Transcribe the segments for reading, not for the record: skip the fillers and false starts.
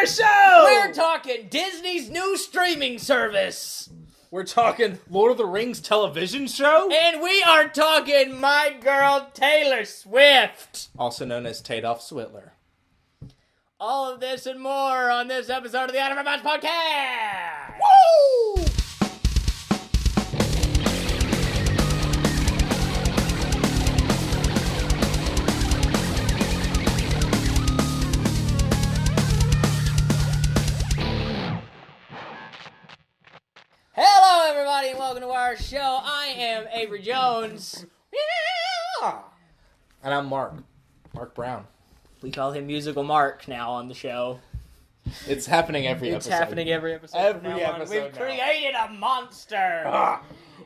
our show! We're talking Disney's new streaming service. We're talking Lord of the Rings television show? And we are talking my girl Taylor Swift. Also known as Tadoff Switler. All of this and more on this episode of the Out of Our Minds Podcast. Woo! Hello, everybody, and welcome to our show. I am Avery Jones. Yeah! And I'm Mark Brown. We call him Musical Mark now on the show. It's happening every episode. It's happening every episode. Every episode We've created a monster.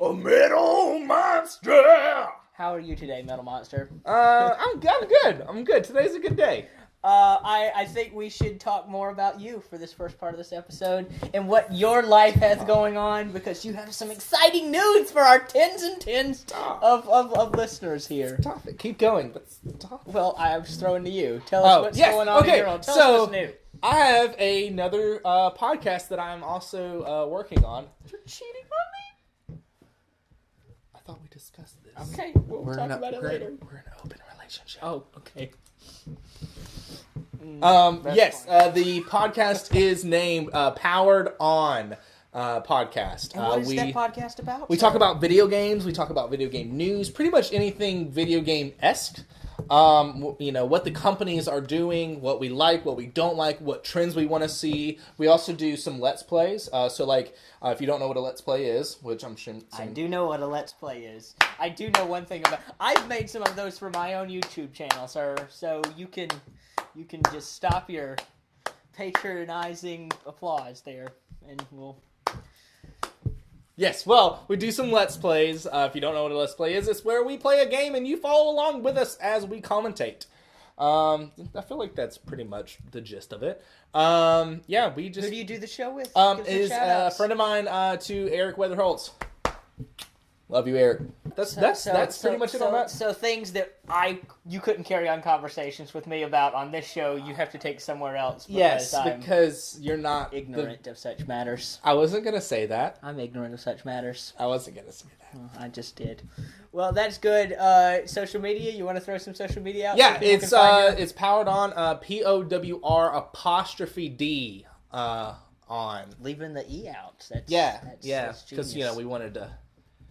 A metal monster! How are you today, Metal Monster? I'm good. I'm good. Today's a good day. I think we should talk more about you for this first part of this episode and what your life has going on, because you have some exciting news for our tens and tens of listeners here. Stop it. Keep going, but stop. Well, I was throwing to you. Tell us what's going on in your world. Tell us what's new. I have another podcast that I'm also working on. You're cheating on me? I thought we discussed this. Okay, we'll talk about it later. We're in an open relationship. Oh, okay. Yes, the podcast is named Powered On Podcast. And what is that podcast about? We talk about video games, we talk about video game news, pretty much anything video game-esque. You know, what the companies are doing, what we like, what we don't like, what trends we want to see. We also do some Let's Plays. If you don't know what a Let's Play is, which I'm sure... I do know what a Let's Play is. I do know one thing about... I've made some of those for my own YouTube channel, sir. So you can just stop your patronizing applause there, and we'll... Yes, well, we do some Let's Plays. If you don't know what a Let's Play is, it's where we play a game and you follow along with us as we commentate. I feel like that's pretty much the gist of it. Yeah, we just... Who do you do the show with? Is a friend of mine, to Eric Weatherholtz. Love you, Eric. That's pretty much it on that. So things that you couldn't carry on conversations with me about on this show, you have to take somewhere else. Because you're not ignorant of such matters. I wasn't gonna say that. I'm ignorant of such matters. I wasn't gonna say that. Well, I just did. Well, that's good. Social media. You want to throw some social media out? Yeah, it's powered on. POWR''D on. Leaving the E out. That's because we wanted to.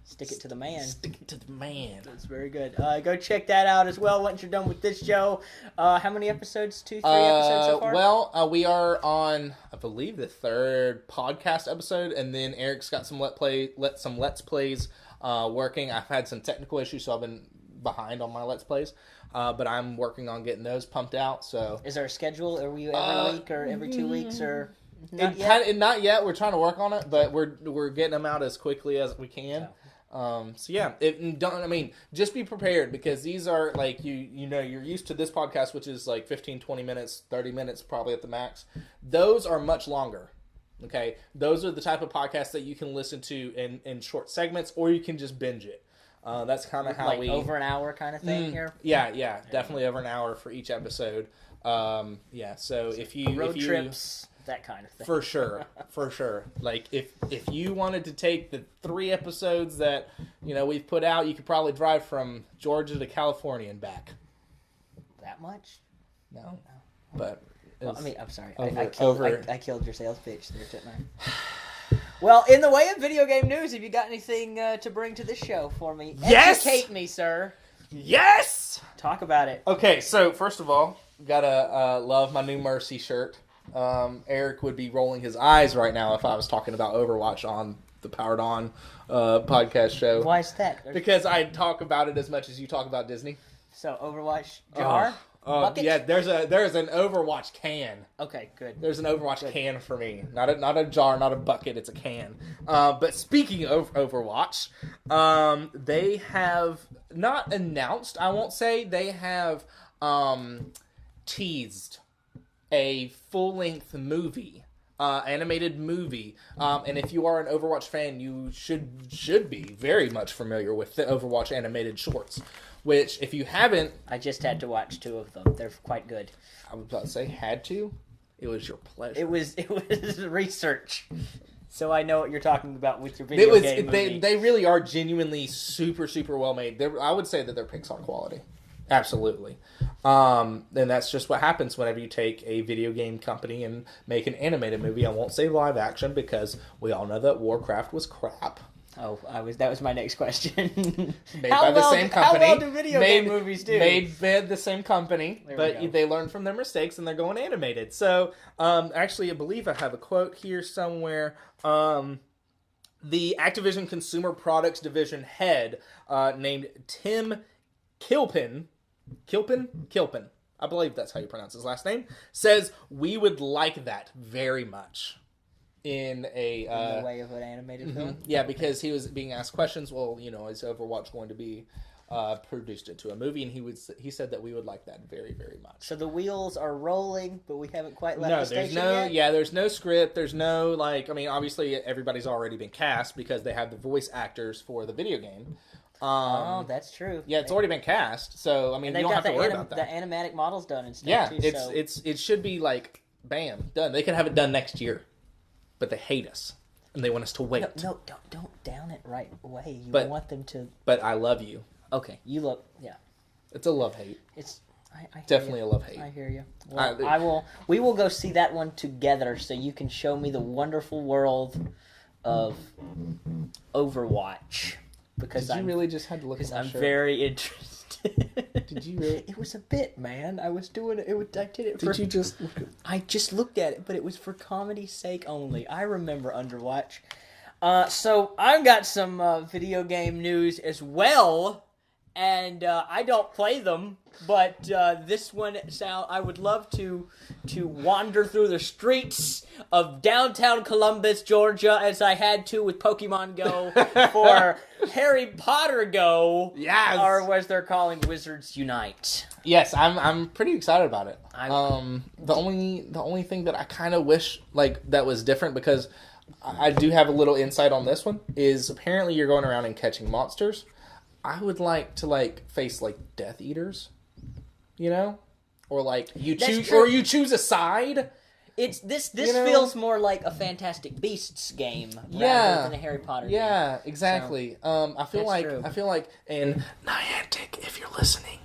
Stick it to the man. Stick it to the man. That's very good. Go check that out as well once you're done with this show. How many episodes? 2, 3 episodes so far? Well, we are on, I believe, the 3rd podcast episode, and then Eric's got some Let's Plays working. I've had some technical issues, so I've been behind on my Let's Plays. But I'm working on getting those pumped out. So, is there a schedule? Are we every week or every 2 weeks or... Not yet. We're trying to work on it, but we're getting them out as quickly as we can. Just be prepared, because these are like, you're used to this podcast, which is like 15, 20 minutes, 30 minutes probably at the max. Those are much longer. Okay. Those are the type of podcasts that you can listen to in short segments, or you can just binge it. That's kind of how like over an hour kind of thing here. Yeah. Definitely over an hour for each episode. So if you trips, that kind of thing. For sure. Like, if you wanted to take the 3 episodes that, we've put out, you could probably drive from Georgia to California and back. That much? No. But... Well, I'm sorry. I killed your sales pitch there, didn't I? Well, in the way of video game news, have you got anything to bring to this show for me? Yes! Educate me, sir. Yes! Talk about it. Okay, so first of all, gotta love my new Mercy shirt. Eric would be rolling his eyes right now if I was talking about Overwatch on the Powered On podcast show. Why is that? Because I talk about it as much as you talk about Disney. So Overwatch jar? Bucket? Yeah, there's an Overwatch can. Okay, good. There's an Overwatch can for me. Not a jar, not a bucket, it's a can. But speaking of Overwatch, they have not announced, I won't say, they have teased a full-length movie, animated movie, and if you are an Overwatch fan, you should be very much familiar with the Overwatch animated shorts, which, if you haven't... I just had to watch 2 of them. They're quite good. I was about to say, had to? It was your pleasure. It was research. So I know what you're talking about with your video game movie. They really are genuinely super, super well made. I would say that they're Pixar quality. Absolutely. And that's just what happens whenever you take a video game company and make an animated movie. I won't say live action because we all know that Warcraft was crap. Oh, that was my next question. Made by the same company. How well do video game movies do? Made by the same company, but they learned from their mistakes and they're going animated. So, actually, I believe I have a quote here somewhere. The Activision Consumer Products Division head, named Tim Kilpin, I believe that's how you pronounce his last name, says, "We would like that very much." In the way of an animated film? Yeah, because he was being asked questions. Well, is Overwatch going to be produced into a movie? And he said that we would like that very, very much. So the wheels are rolling, but we haven't quite left the station yet? Yeah, there's no script. There's no, obviously everybody's already been cast because they have the voice actors for the video game. That's true. Yeah, it's already been cast. So, you don't have to worry about that. The animatic models done and stuff, yeah, too. It should be bam, done. They can have it done next year. But they hate us, and they want us to wait. No, don't down it right away. You want them to... But I love you. Okay, you look... Yeah. It's a love-hate. It's... I definitely a love-hate. I hear you. Well, we will go see that one together so you can show me the wonderful world of Overwatch. Because Did you really just had to look at my shirt? I'm very interested. Did you really? It was a bit, man. I was doing it. I did it. Did you just? I just looked at it, but it was for comedy's sake only. I remember Underwatch. So I've got some video game news as well, and I don't play them, but this one I would love to wander through the streets of downtown Columbus, Georgia, as I had to with Pokemon Go for Harry Potter Go. Yes. Or as they're calling Wizards Unite. Yes, I'm pretty excited about it. The only thing that I kind of wish that was different, because I do have a little insight on this one, is apparently you're going around and catching monsters. I would like to face Death Eaters, or you choose a side. It's this feels more like a Fantastic Beasts game rather than a Harry Potter game. Yeah, exactly. So, I feel like and Niantic, if you're listening,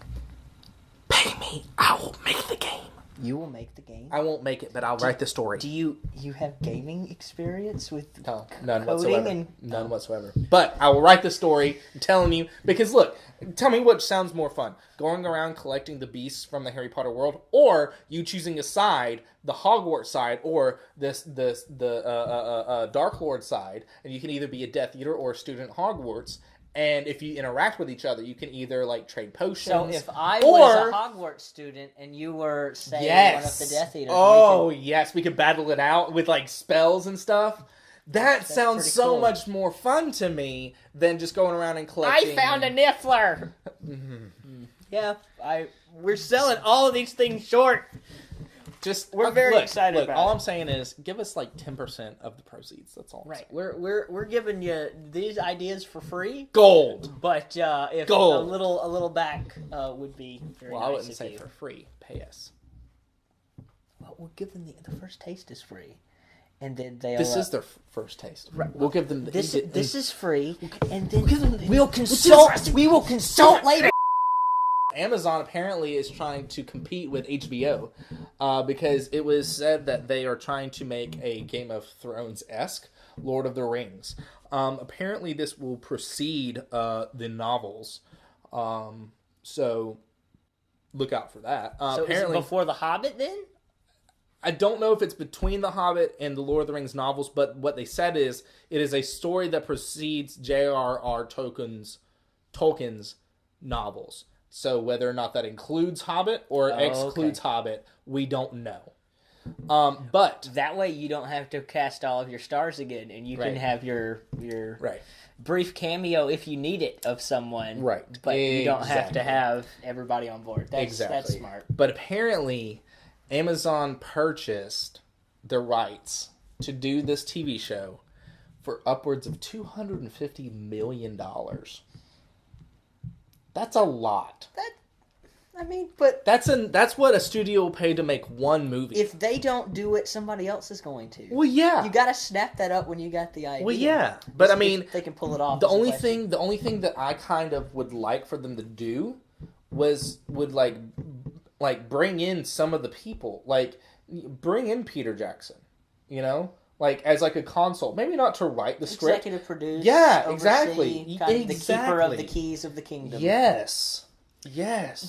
pay me. I will make the game. You will make the game? I won't make it, but I'll write the story. Do you have gaming experience with none coding whatsoever. None whatsoever. But I will write the story. I'm telling you, because look, tell me what sounds more fun: going around collecting the beasts from the Harry Potter world, or you choosing a side, the Hogwarts side, or the Dark Lord side, and you can either be a Death Eater or a student at Hogwarts. And if you interact with each other, you can either trade potions. So if I was a Hogwarts student and you were, say, one of the Death Eaters, we could battle it out with spells and stuff. That sounds so much more fun to me than just going around and collecting. I found a Niffler. Yeah, we're selling all of these things short. We're very excited about it. All I'm saying is, give us 10% of the proceeds. That's all. Right. We're giving you these ideas for free. Gold. But if a little back would be very nice. Well, I wouldn't say for free. Pay us. Well, we'll give them the first taste is free, and then they'll. This is their first taste. Right. We'll give them this is free, and then we'll consult. We will consult later. Amazon apparently is trying to compete with HBO because it was said that they are trying to make a Game of Thrones-esque Lord of the Rings. Apparently this will precede the novels. So look out for that. So apparently, is it before The Hobbit then? I don't know if it's between The Hobbit and the Lord of the Rings novels, but what they said is it is a story that precedes J.R.R. Tolkien's novels. So whether or not that includes Hobbit or excludes Hobbit, we don't know. But that way you don't have to cast all of your stars again, and you can have your brief cameo if you need it of someone. Right. But you don't have to have everybody on board. That's smart. But apparently Amazon purchased the rights to do this TV show for upwards of $250 million. That's a lot. I mean, but That's what a studio will pay to make one movie. if they don't do it, somebody else is going to. Well, yeah. You gotta snap that up when you got the idea. Well, yeah. But I mean, if they can pull it off. The only thing that I kind of would like for them to do would like bring in some of the people, like bring in Peter Jackson, you know, like as like a consult, maybe not to write the script, executive produce, yeah, oversee, exactly, kind of the keeper of the keys of the kingdom. Yes.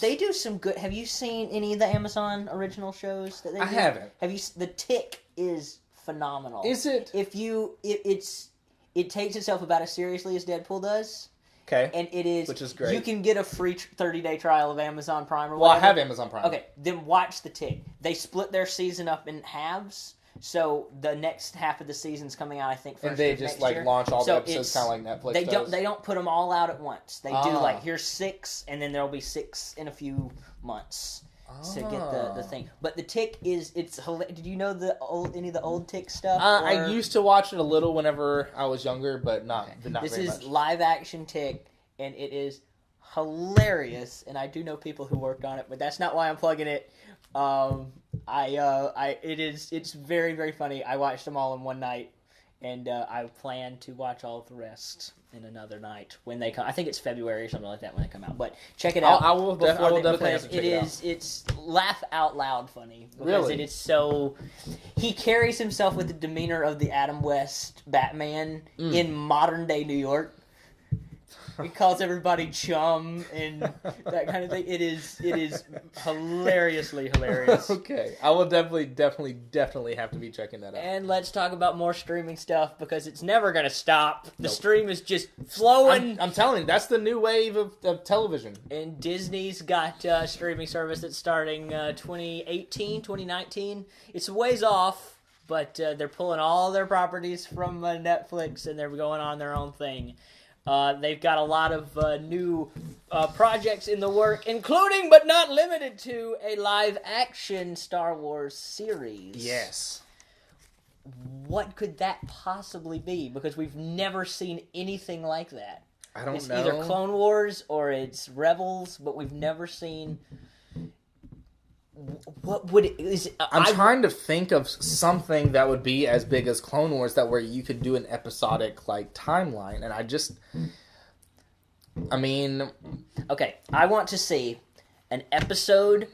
They do some good. Have you seen any of the Amazon original shows that they do? I haven't. Have you? The Tick is phenomenal. Is it? It takes itself about as seriously as Deadpool does. Okay. And it is, which is great. You can get a free 30-day trial of Amazon Prime or whatever. Well, I have Amazon Prime. Okay, then watch The Tick. They split their season up in halves, so the next half of the season's coming out, I think, first and they of just next like year. launch all the episodes kind of like Netflix They don't put them all out at once. They do Ah. like here's 6, and then there'll be 6 in a few months to get the thing. But The Tick it's hilarious. Did you know any of the old Tick stuff? I used to watch it a little whenever I was younger, but not very much. This is live action Tick. And it is hilarious, and I do know people who worked on it, but that's not why I'm plugging it. It's very, very funny. I watched them all in one night, and I plan to watch all of the rest in another night when they come. I think it's February or something like that when they come out. But check it out. I will definitely have to check it out. It's laugh out loud funny because Really? it is so. He carries himself with the demeanor of the Adam West Batman in modern day New York. He calls everybody chum and that kind of thing. It is hilariously hilarious. Okay, I will definitely have to be checking that out. And let's talk about more streaming stuff because it's never going to stop. The stream is just flowing. I'm telling you, that's the new wave of television. And Disney's got a streaming service that's starting 2018, 2019. It's a ways off, but they're pulling all their properties from Netflix and they're going on their own thing. They've got a lot of new projects in the work, including but not limited to a live-action Star Wars series. Yes. What could that possibly be? Because we've never seen anything like that. I don't know. It's either Clone Wars or it's Rebels, but we've never seen... What would it... I'm trying to think of something that would be as big as Clone Wars that where you could do an episodic like timeline, and I mean, okay, I want to see an episode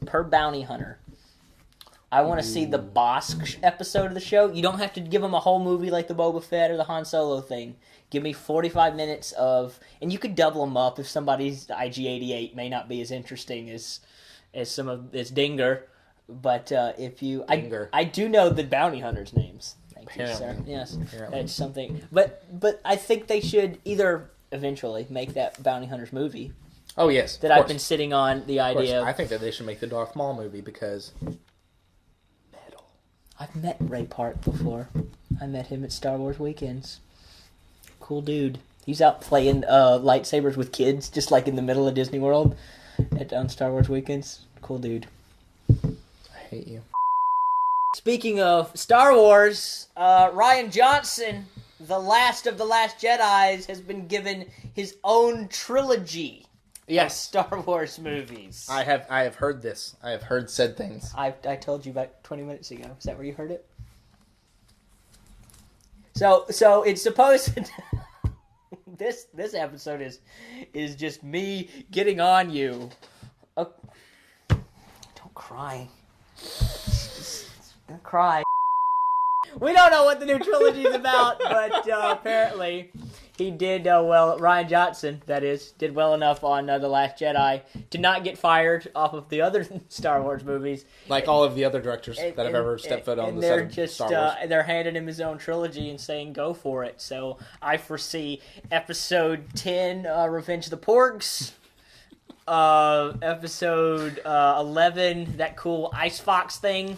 per bounty hunter. I want to see the Bosk episode of the show. You don't have to give them a whole movie like the Boba Fett or the Han Solo thing. Give me 45 minutes of, and you could double them up if somebody's IG-88 may not be as interesting as some of this Dinger, but if you, I do know the bounty hunters' names. Thank you, sir. Yes, that's something. But I think they should either eventually make that bounty hunters movie. Oh yes, that I've been sitting on the idea. I think that they should make the Darth Maul movie because metal. I've met Ray Park before. I met him at Star Wars Weekends. Cool dude. He's out playing lightsabers with kids, just like in the middle of Disney World on Star Wars Weekends. Cool dude. I hate you. Speaking of Star Wars, Rian Johnson, the last of the Last Jedis, has been given his own trilogy of Star Wars movies. I have heard this. I have heard said things. I told you about 20 minutes ago. Is that where you heard it? So it's supposed to... this episode is just me getting on you. Don't cry. Don't cry. We don't know what the new trilogy is about, but apparently he did well. Rian Johnson, that is, did well enough on The Last Jedi to not get fired off of the other Star Wars movies. Like all of the other directors that have ever stepped foot on the set of Star Wars. They're handing him his own trilogy and saying, go for it. So I foresee Episode 10, Revenge of the Porgs. Episode 11, that cool Ice Fox thing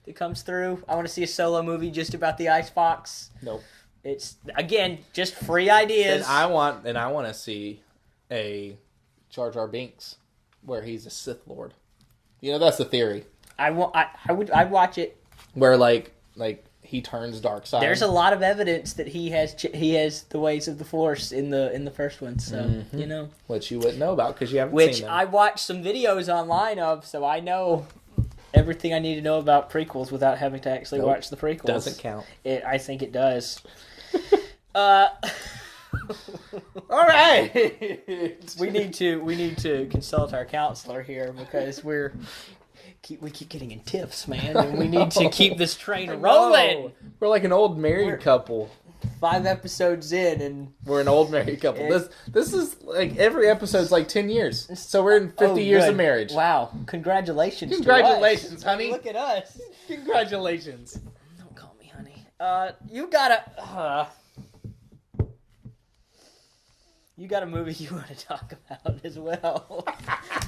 that comes through. I want to see a solo movie just about the Ice Fox. Nope. It's again just free ideas. And I want to see a Jar Jar Binks where he's a Sith Lord. You know, that's the theory. I'd watch it. Where like he turns dark side. There's a lot of evidence that he has the ways of the Force in the first one. So you know, which you wouldn't know about because you haven't seen which them. I watched some videos online of, so I know everything I need to know about prequels without having to actually watch the prequels. Doesn't count. I think it does. All right. we need to consult our counselor here because we keep getting in tiffs, man, and we need to keep this train rolling. We're like an old married couple. 5 episodes in, and we're an old married couple. This is like every episode's like 10 years. So we're in 50 years of marriage. Wow! Congratulations! Congratulations, to us. honey. Look at us. Congratulations. Don't call me honey. You got a movie you want to talk about as well.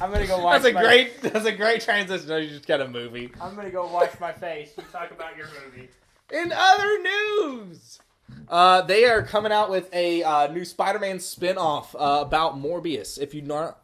I'm gonna go watch. That's a great transition. No, you just got a movie. I'm gonna go wash my face. You talk about your movie. In other news, they are coming out with a new Spider-Man spin-off about Morbius. If you're not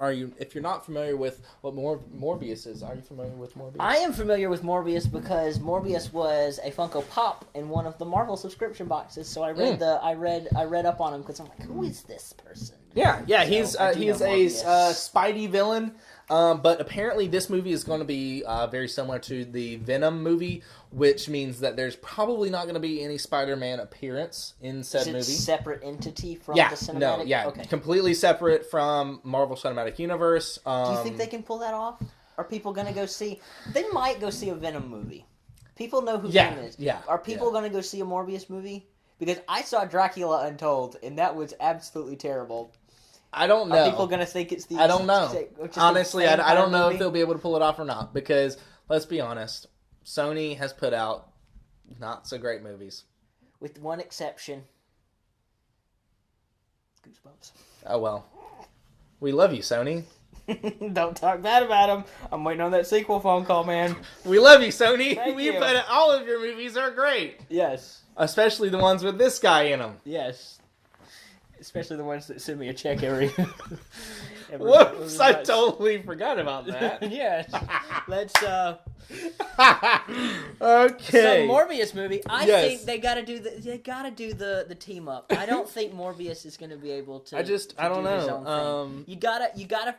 familiar with what Morbius is, are you familiar with Morbius? I am familiar with Morbius because Morbius was a Funko Pop in one of the Marvel subscription boxes. So I read I read up on him because I'm like, who is this person? Yeah, he's a Spidey villain. But apparently this movie is going to be very similar to the Venom movie, which means that there's probably not going to be any Spider-Man appearance in said movie. Separate entity from the cinematic? Okay. Completely separate from Marvel Cinematic Universe. Do you think they can pull that off? Are people going to go see... They might go see a Venom movie. People know who Venom is. Yeah. Are people going to go see a Morbius movie? Because I saw Dracula Untold, and that was absolutely terrible. I don't know. Are people going to think it's the... I don't know. Honestly, I don't know if they'll be able to pull it off or not. Because, let's be honest, Sony has put out not so great movies. With one exception. Goosebumps. Oh, well. We love you, Sony. Don't talk bad about them. I'm waiting on that sequel phone call, man. We love you, Sony. Thank you. All of your movies are great. Yes. Especially the ones with this guy in them. Yes. Especially the ones that send me a check every Whoops, I totally forgot about that. Yes. Let's okay. So Morbius movie, I think they gotta do the team up. I don't think Morbius is gonna be able to I don't know. His own thing. You gotta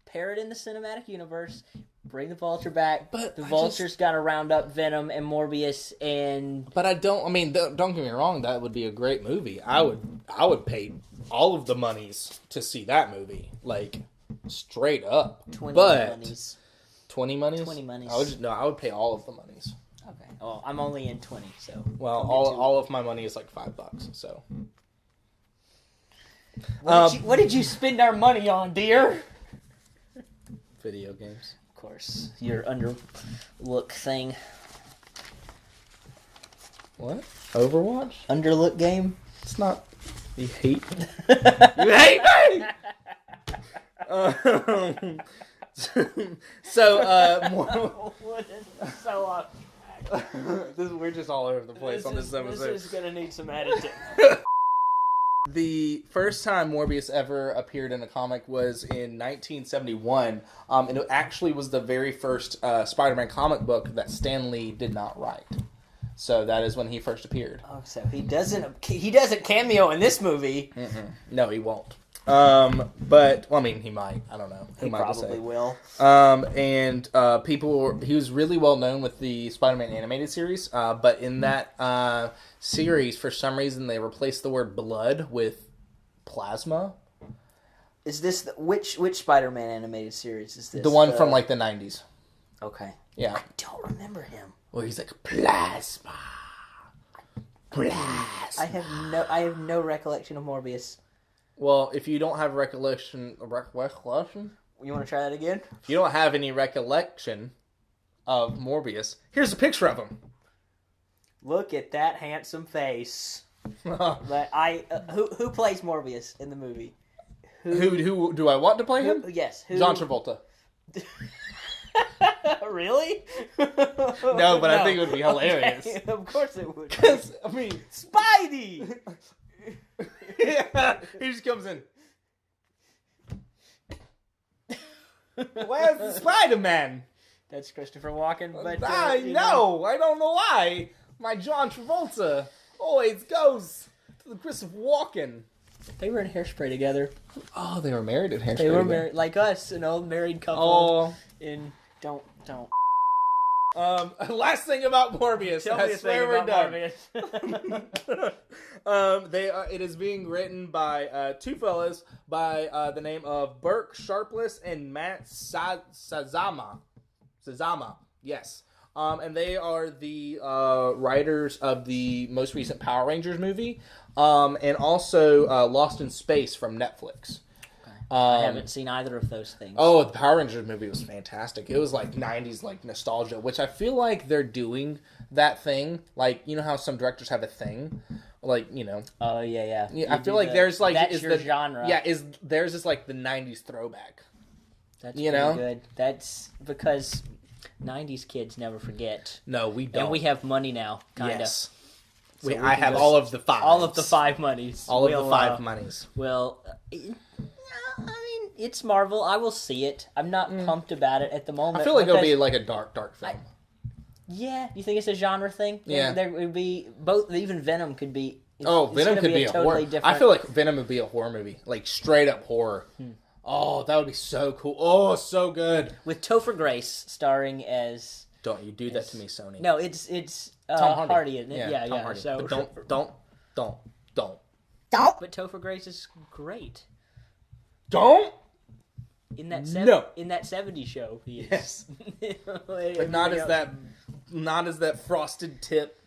pair it in the cinematic universe. Bring the Vulture back, but the Vulture's got to round up Venom and Morbius and... But don't get me wrong, that would be a great movie. I would pay all of the monies to see that movie. Like, straight up. 20 monies. 20 monies? 20 monies. I would pay all of the monies. Okay. Well, I'm only in 20, so... Well, all of my money is like $5, so... What did you spend our money on, dear? Video games. Of course, your underlook thing. What? Overwatch? Underlook game? It's not. You hate me. You hate me. We're just all over the place on this episode. This is gonna need some editing. The first time Morbius ever appeared in a comic was in 1971, and it actually was the very first Spider-Man comic book that Stan Lee did not write. So that is when he first appeared. Oh, so he doesn't cameo in this movie. Mm-mm. No, he won't. But well, I mean, he might. I don't know. He probably will. And he was really well known with the Spider-Man animated series. But in that series, for some reason, they replaced the word blood with plasma. Is this which Spider-Man animated series is this? The one from like the 90s. Okay. Yeah. I don't remember him. Well, he's like plasma. I have no recollection of Morbius. Well, if you don't have recollection, you want to try that again? If you don't have any recollection of Morbius, here's a picture of him. Look at that handsome face. Who plays Morbius in the movie? Who do I want to play him? Yes. John Travolta. Really? No, but I think it would be hilarious. Okay. Of course it would. Because, I mean... Spidey! Yeah, he just comes in. Where's the Spider-Man? That's Christopher Walken. But I know. I don't know why. My John Travolta always goes to the Christopher Walken. They were in Hairspray together. Oh, they were married at Hairspray. They were married, like us, an old married couple. Oh. Don't. Last thing about Morbius. Tell me a thing about Morbius. It is being written by two fellas by the name of Burke Sharpless and Matt Sazama. Yes. And they are the writers of the most recent Power Rangers movie, and also Lost in Space from Netflix. I haven't seen either of those things. Oh, the Power Rangers movie was fantastic. It was like 90s like nostalgia, which I feel like they're doing that thing. Like, you know how some directors have a thing? Like, you know. Oh, yeah. I feel like there's like... That's your genre. Yeah, theirs is like the 90s throwback. That's pretty good. That's because 90s kids never forget. No, we don't. And we have money now, kind of. Yes. So I have all of the fives. All of the five monies. All of the five monies. Well... I mean, it's Marvel. I will see it. I'm not pumped about it at the moment. I feel like it'll be like a dark film. Yeah, you think it's a genre thing? Yeah, there would be both. Even Venom could be. Venom could be a totally horror. Different... I feel like Venom would be a horror movie, like straight up horror. Oh, that would be so cool. Oh, so good. With Topher Grace starring as. Don't you do that to me, Sony? No, it's Tom Hardy, isn't it? Yeah, Tom Hardy. So but don't. But Topher Grace is great. Don't. In that in that 70s show, he is. Yes. But not as that frosted tip,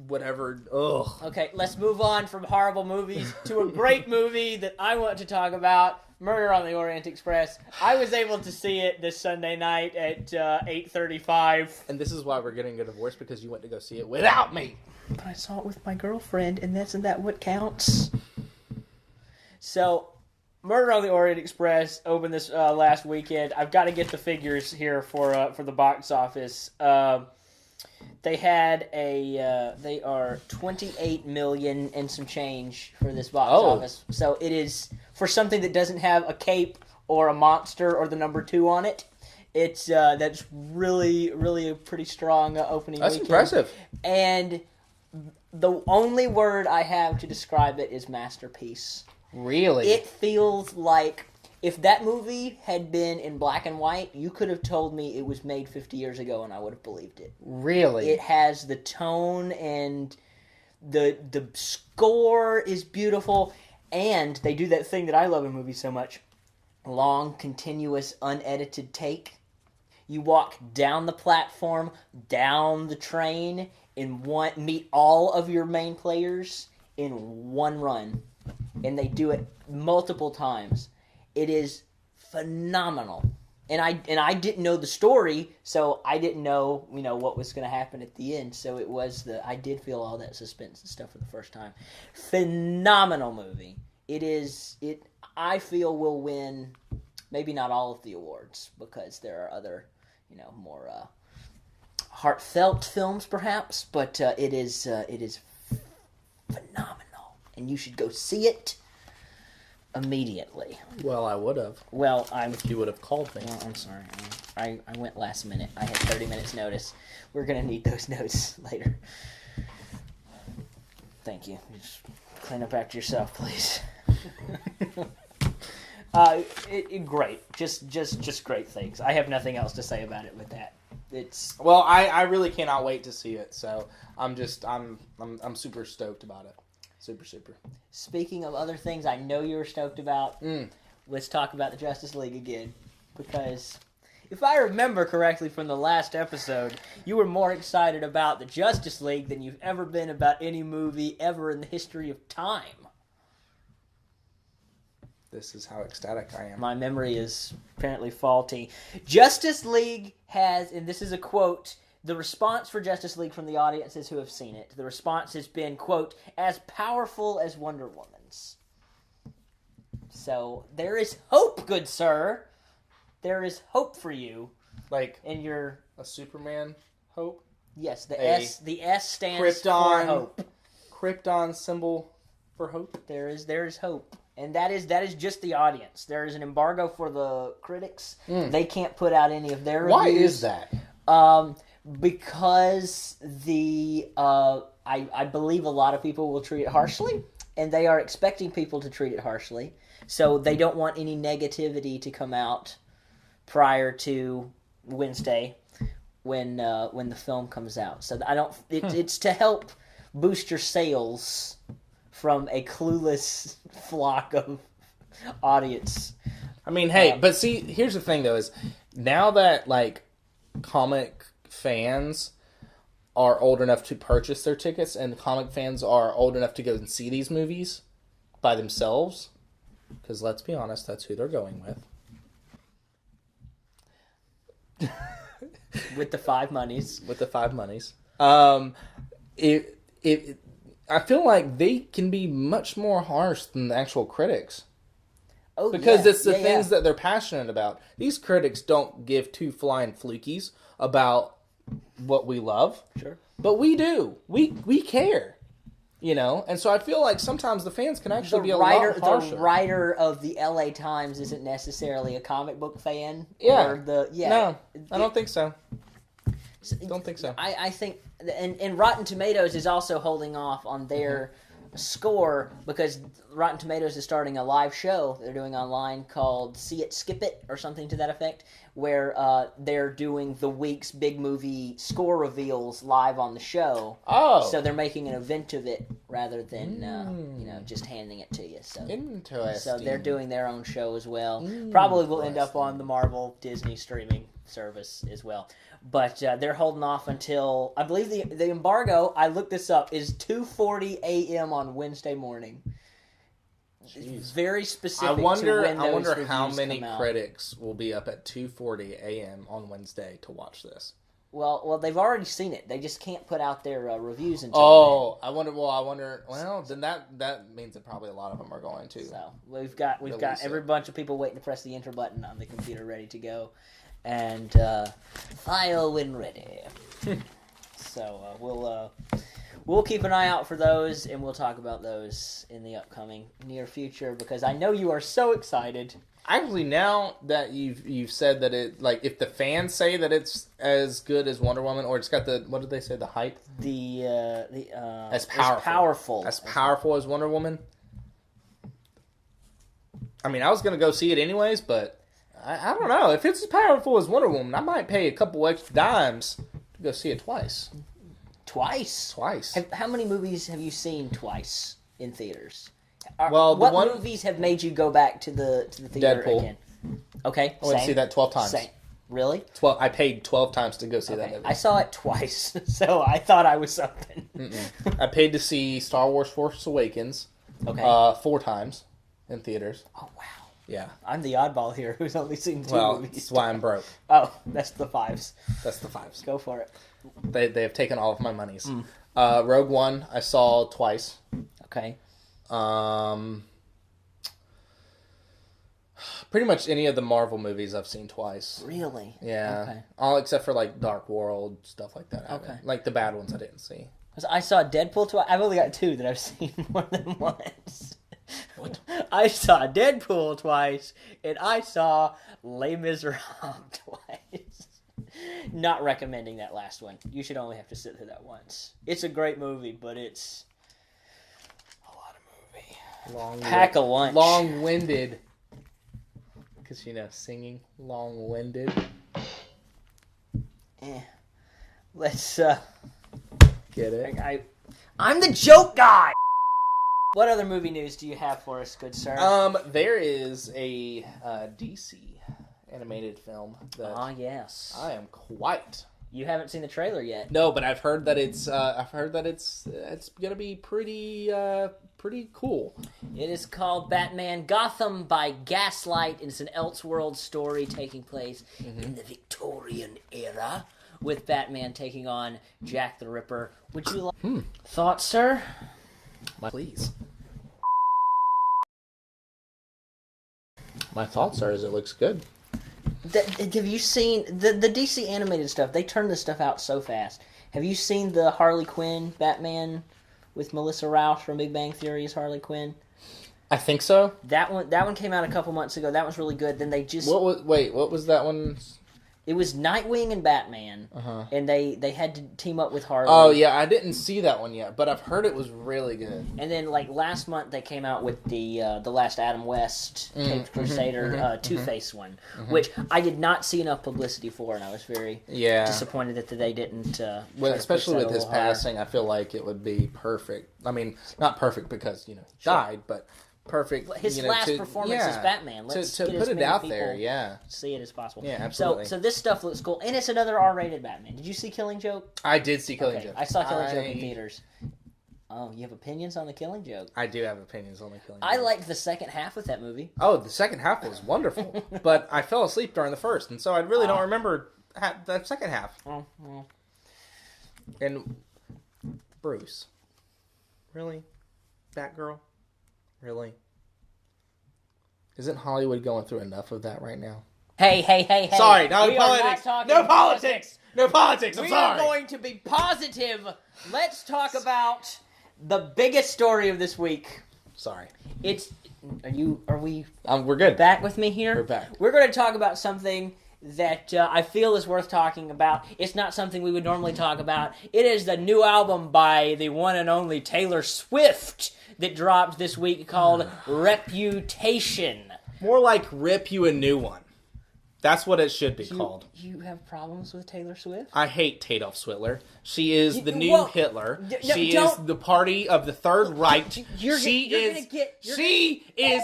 whatever. Ugh. Okay, let's move on from horrible movies to a great movie that I want to talk about, Murder on the Orient Express. I was able to see it this Sunday night at 8:35. And this is why we're getting a divorce, because you went to go see it without me. But I saw it with my girlfriend, and isn't that what counts? So... Murder on the Orient Express opened this last weekend. I've got to get the figures here for the box office. They had they are 28 million and some change for this box office. So it is for something that doesn't have a cape or a monster or the number 2 on it. It's that's really a pretty strong opening. That's weekend. impressive. And the only word I have to describe it is masterpiece. Really? It feels like if that movie had been in black and white, you could have told me it was made 50 years ago and I would have believed it. Really? It has the tone and the score is beautiful, and they do that thing that I love in movies so much. Long, continuous, unedited take. You walk down the platform, down the train, meet all of your main players in one run. And they do it multiple times. It is phenomenal. And I didn't know the story, so I didn't know, what was going to happen at the end. So it was I did feel all that suspense and stuff for the first time. Phenomenal movie. I feel will win maybe not all of the awards, because there are other, more heartfelt films perhaps, but it is phenomenal. And you should go see it immediately. Well, I would have. Well, if you would have called me. Well, I'm sorry. I went last minute. I had 30 minutes notice. We're going to need those notes later. Thank you. Just clean up after yourself, please. Great. Just great things. I have nothing else to say about it with that. Well, I really cannot wait to see it. So I'm super stoked about it. Super. Speaking of other things I know you were stoked about, let's talk about the Justice League again. Because if I remember correctly from the last episode, you were more excited about the Justice League than you've ever been about any movie ever in the history of time. This is how ecstatic I am. My memory is apparently faulty. Justice League has, and this is a quote, the response for Justice League from the audiences who have seen it, the response has been, quote, as powerful as Wonder Woman's. So, there is hope, good sir. There is hope for you. Like, in your... a Superman hope? Yes, the S stands for hope. Krypton symbol for hope? There is hope. And that is just the audience. There is an embargo for the critics. They can't put out any of their reviews. Why is that? Because I believe a lot of people will treat it harshly, and they are expecting people to treat it harshly. So they don't want any negativity to come out prior to Wednesday when the film comes out. So I don't. It's to help boost your sales from a clueless flock of audience. I mean, hey, but see, here's the thing though: is now that like comic fans are old enough to purchase their tickets, and comic fans are old enough to go and see these movies by themselves. Because let's be honest, that's who they're going with. With the five monies. With the five monies. I feel like they can be much more harsh than the actual critics. Oh, because it's the things that they're passionate about. These critics don't give two flying flukies about what we love. Sure. But we do. We care. You know? And so I feel like sometimes the fans can actually be a lot harsher. The writer of the LA Times isn't necessarily a comic book fan. Yeah. Or no, I don't think so. Don't think so. I think... And Rotten Tomatoes is also holding off on their score because Rotten Tomatoes is starting a live show they're doing online called See It, Skip It, or something to that effect, where they're doing the week's big movie score reveals live on the show. Oh. So they're making an event of it rather than just handing it to you. So interesting. So they're doing their own show as well. Probably will end up on the Marvel Disney streaming service as well. But they're holding off until, I believe the embargo, I looked this up, is 2:40 a.m. on Wednesday morning. Jeez. Very specific I wonder how reviews many come out. critics will be up at 2:40 a.m. on Wednesday to watch this. Well, they've already seen it. They just can't put out their reviews until then. I wonder. Well, then that means that probably a lot of them are going to. So we've got every bunch of people waiting to press the enter button on the computer, ready to go. And file when ready. So we'll keep an eye out for those, and we'll talk about those in the upcoming near future because I know you are so excited. Actually, now that you've said that it, like, if the fans say that it's good as Wonder Woman, or it's got the, what did they say, the hype? As powerful as Wonder Woman. I mean, I was gonna go see it anyways, but I don't know. If it's as powerful as Wonder Woman, I might pay a couple extra dimes to go see it twice. Twice? How many movies have you seen twice in theaters? Well, what movies have made you go back to the theater Deadpool. again? Okay, I went to see that 12 times. Same. Really? I paid 12 times to go see that movie. I saw it twice, so I thought I was something. I paid to see Star Wars Force Awakens 4 times in theaters. Oh, wow. Yeah. I'm the oddball here who's only seen 2 movies. That's why I'm broke. Oh, that's the 5s. That's the 5s. Go for it. They have taken all of my monies. Rogue One, I saw twice. Okay. Pretty much any of the Marvel movies I've seen twice. Really? Yeah. Okay. All except for like Dark World, stuff like that. Okay. Like the bad ones I didn't see. I saw Deadpool twice. I've only got 2 that I've seen more than once. What? I saw Deadpool twice, and I saw Les Miserables twice. Not recommending that last one. You should only have to sit through that once. It's a great movie, but it's a lot of movie. Pack a lunch. Long-winded. Because, singing. Long-winded. Let's, Get it? I'm the joke guy! What other movie news do you have for us, good sir? There is a DC animated film that yes. I am quite. You haven't seen the trailer yet. No, but I've heard that it's gonna be pretty cool. It is called Batman Gotham by Gaslight, and it's an Elseworld story taking place in the Victorian era, with Batman taking on Jack the Ripper. Would you like thoughts, sir? Please. My thoughts are it looks good. Have you seen the DC animated stuff? They turn this stuff out so fast. Have you seen the Harley Quinn Batman with Melissa Rauch from Big Bang Theory as Harley Quinn? I think so. That one came out a couple months ago. That was really good. Then they just what was that one? It was Nightwing and Batman, and they had to team up with Harley. Oh yeah, I didn't see that one yet, but I've heard it was really good. And then like last month they came out with the last Adam West Caped Crusader Two-Face one, which I did not see enough publicity for, and I was very disappointed that they didn't. Especially with his passing, I feel like it would be perfect. I mean, not perfect because he died, but. Perfect. His last performance as Batman. Let's to put it out there, see it as possible. Yeah, absolutely. So this stuff looks cool, and it's another R-rated Batman. Did you see Killing Joke? I did see Killing Joke. I saw Killing Joke in theaters. Oh, you have opinions on the Killing Joke? I do have opinions on the Killing Joke. I liked the second half of that movie. Oh, the second half was wonderful, but I fell asleep during the first, and so I really don't remember the second half. Oh, well. And Bruce, really, Batgirl, really. Isn't Hollywood going through enough of that right now? Hey. Sorry, no politics. No politics. No politics. I'm sorry. We are going to be positive. Let's talk about the biggest story of this week. Sorry. Are we we're good. Back with me here? We're back. We're going to talk about something that I feel is worth talking about. It's not something we would normally talk about. It is the new album by the one and only Taylor Swift that dropped this week called Reputation. More like Rip You a New One. That's what it should be called. You have problems with Taylor Swift? I hate Adolf Hitler. She is the new Hitler. She is the party of the Third Reich. She is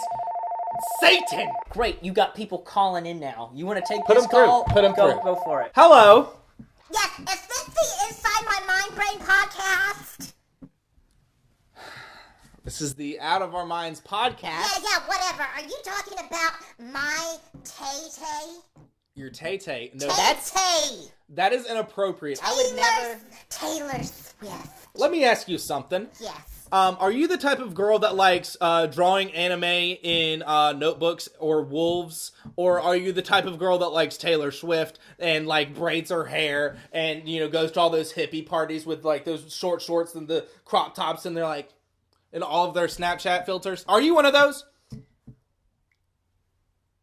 Satan. Great, you got people calling in now. You want to take this call? Put them through. Go for it. Hello. Yes, is this the Inside My Mind Brain podcast? This is the Out of Our Minds podcast. Yeah, whatever. Are you talking about my Tay-Tay? Your Tay-Tay. No, Tay-Tay. that is inappropriate. Taylor Swift. Let me ask you something. Yes. Are you the type of girl that likes drawing anime in notebooks or wolves? Or are you the type of girl that likes Taylor Swift and like braids her hair and, goes to all those hippie parties with like those short shorts and the crop tops and they're like, in all of their Snapchat filters? Are you one of those?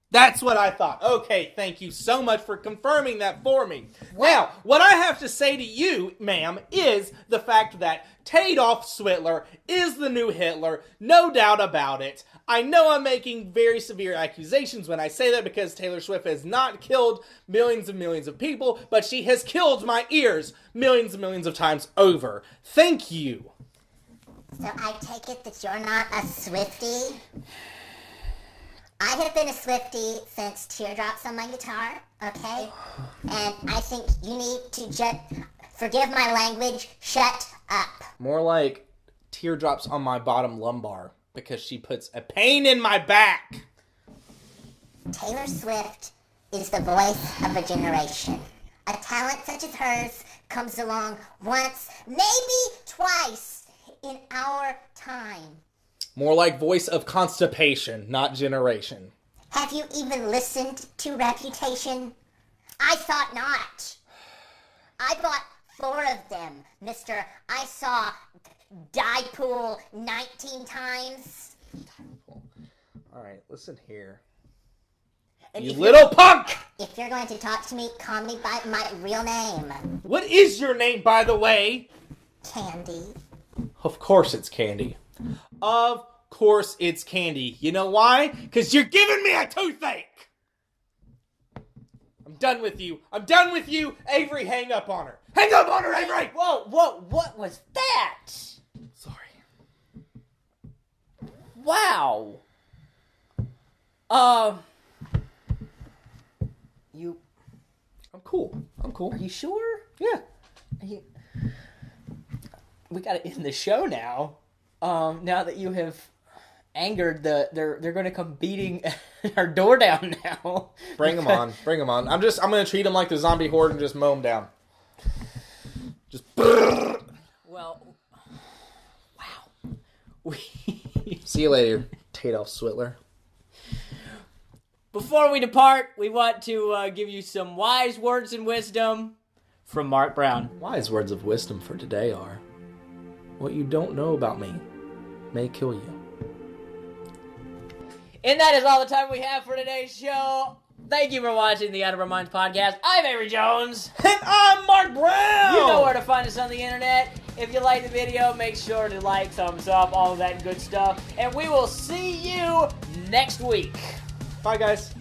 That's what I thought. Okay, thank you so much for confirming that for me. Now, what I have to say to you, ma'am, is the fact that Adolf Hitler is the new Hitler. No doubt about it. I know I'm making very severe accusations when I say that because Taylor Swift has not killed millions and millions of people, but she has killed my ears millions and millions of times over. Thank you. So I take it that you're not a Swiftie? I have been a Swiftie since Teardrops on my guitar, okay? And I think you need to just, forgive my language, shut up. More like teardrops on my bottom lumbar because she puts a pain in my back. Taylor Swift is the voice of a generation. A talent such as hers comes along once, maybe twice in our time. More like voice of constipation, not generation. Have you even listened to Reputation? I thought not. I bought 4 of them, mister. I saw Diepool 19 times. Alright, listen here. And you little punk! If you're going to talk to me, call me by my real name. What is your name, by the way? Candy. Of course it's Candy. Of course it's Candy. You know why? Because you're giving me a toothache! I'm done with you. I'm done with you. Avery, hang up on her. Hang up on her, Avery! Whoa, what was that? Sorry. Wow. I'm cool. Are you sure? Yeah. We gotta end the show now. Now that you have angered they're gonna come beating our door down now. Bring them on. I'm gonna treat them like the zombie horde and just mow them down. Just. Well, wow. See you later, Adolf Hitler. Before we depart, we want to give you some wise words and wisdom from Mark Brown. Wise words of wisdom for today are: what you don't know about me may kill you. And that is all the time we have for today's show. Thank you for watching the Out of Our Minds podcast. I'm Avery Jones. And I'm Mark Brown! You know where to find us on the internet. If you like the video, make sure to like, thumbs up, all of that good stuff. And we will see you next week. Bye, guys.